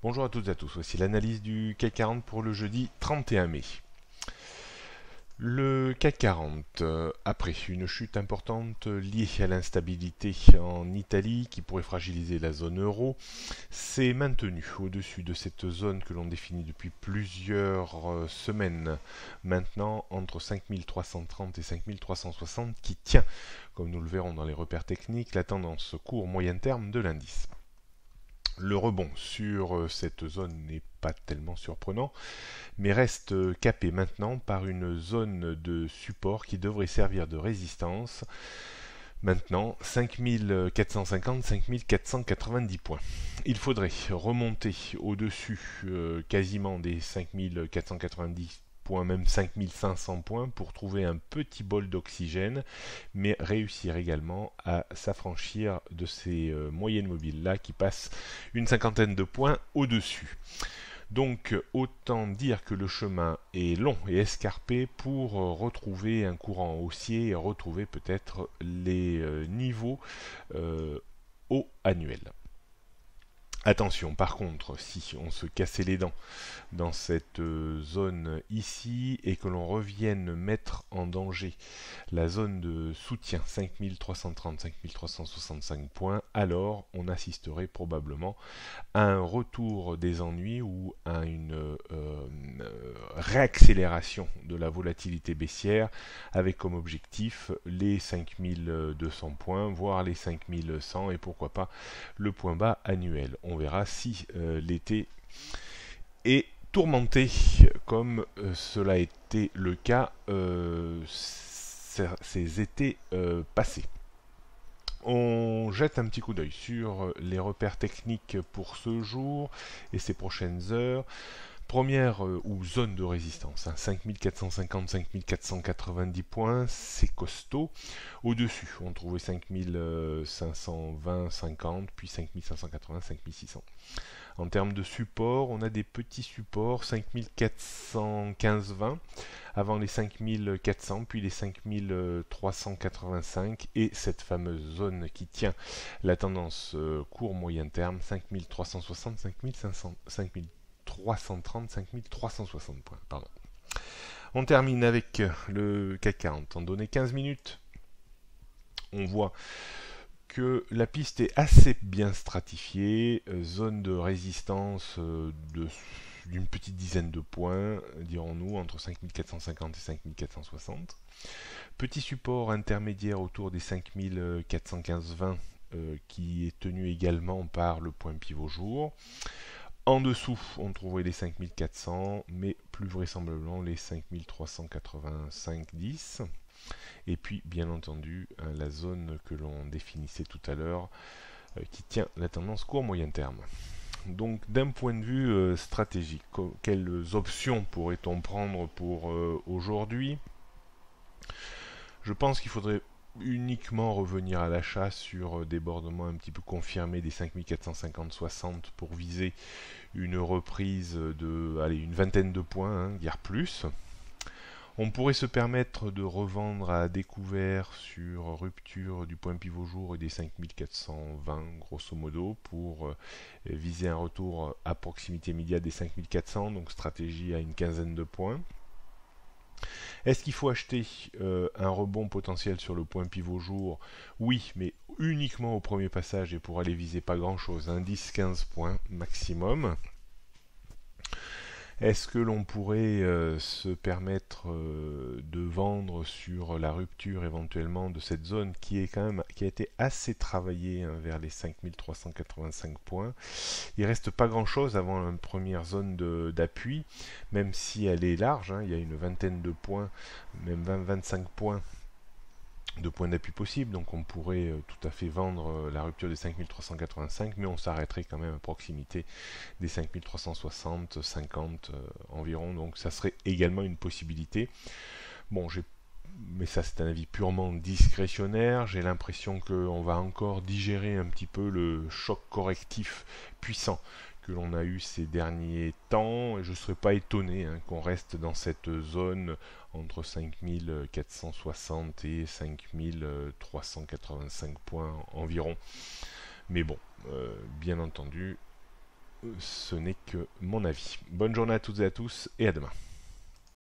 Bonjour à toutes et à tous, voici l'analyse du CAC 40 pour le jeudi 31 mai. Le CAC 40, après une chute importante liée à l'instabilité en Italie qui pourrait fragiliser la zone euro, s'est maintenu au-dessus de cette zone que l'on définit depuis plusieurs semaines maintenant entre 5330 et 5360 qui tient, comme nous le verrons dans les repères techniques, la tendance court-moyen terme de l'indice. Le rebond sur cette zone n'est pas tellement surprenant, mais reste capé maintenant par une zone de support qui devrait servir de résistance. Maintenant, 5450-5490 points. Il faudrait remonter au-dessus quasiment des 5490 points, même 5500 points pour trouver un petit bol d'oxygène, mais réussir également à s'affranchir de ces moyennes mobiles là qui passent une cinquantaine de points au-dessus. Donc autant dire que le chemin est long et escarpé pour retrouver un courant haussier et retrouver peut-être les niveaux hauts annuels. Attention, par contre, si on se cassait les dents dans cette zone ici et que l'on revienne mettre en danger la zone de soutien 5330-5365 points, alors on assisterait probablement à un retour des ennuis ou à une réaccélération de la volatilité baissière avec comme objectif les 5200 points, voire les 5100 et pourquoi pas le point bas annuel. On verra si l'été est tourmenté comme cela a été le cas ces étés passés. On jette un petit coup d'œil sur les repères techniques pour ce jour et ces prochaines heures. Première ou zone de résistance, 5450-5490 points, c'est costaud. Au-dessus, on trouvait 5520-50, puis 5580-5600. En termes de support, on a des petits supports 5415-20 avant les 5400, puis les 5385 et cette fameuse zone qui tient la tendance court-moyen terme 5360, 5500, 5330, 5360 points. Pardon. On termine avec le CAC 40. En donné 15 minutes, on voit que la piste est assez bien stratifiée, zone de résistance d'une petite dizaine de points, dirons-nous, entre 5450 et 5460. Petit support intermédiaire autour des 5415-20 qui est tenu également par le point pivot jour. En dessous, on trouverait les 5400, mais plus vraisemblablement les 5385-10. Et puis, bien entendu, la zone que l'on définissait tout à l'heure, qui tient la tendance court-moyen terme. Donc, d'un point de vue stratégique, quelles options pourrait-on prendre pour aujourd'hui? Je pense qu'il faudrait uniquement revenir à l'achat sur des bordements un petit peu confirmés des 5450-60 pour viser une reprise de une vingtaine de points, guère plus. On pourrait se permettre de revendre à découvert sur rupture du point pivot jour et des 5420 grosso modo pour viser un retour à proximité immédiate des 5400, donc stratégie à une quinzaine de points. Est-ce qu'il faut acheter un rebond potentiel sur le point pivot jour? Oui, mais uniquement au premier passage et pour aller viser pas grand chose, 10-15 points maximum. Est-ce que l'on pourrait se permettre de vendre sur la rupture éventuellement de cette zone qui a été assez travaillée vers les 5385 points? Il reste pas grand chose avant une première zone d'appui, même si elle est large, il y a une vingtaine de points, même 20-25 points de points d'appui possibles, donc on pourrait tout à fait vendre la rupture des 5385, mais on s'arrêterait quand même à proximité des 5360, 50 environ, donc ça serait également une possibilité. Bon, mais ça c'est un avis purement discrétionnaire, j'ai l'impression qu'on va encore digérer un petit peu le choc correctif puissant que l'on a eu ces derniers temps, et je ne serais pas étonné qu'on reste dans cette zone entre 5460 et 5385 points environ. Mais bon, bien entendu, ce n'est que mon avis. Bonne journée à toutes et à tous et à demain.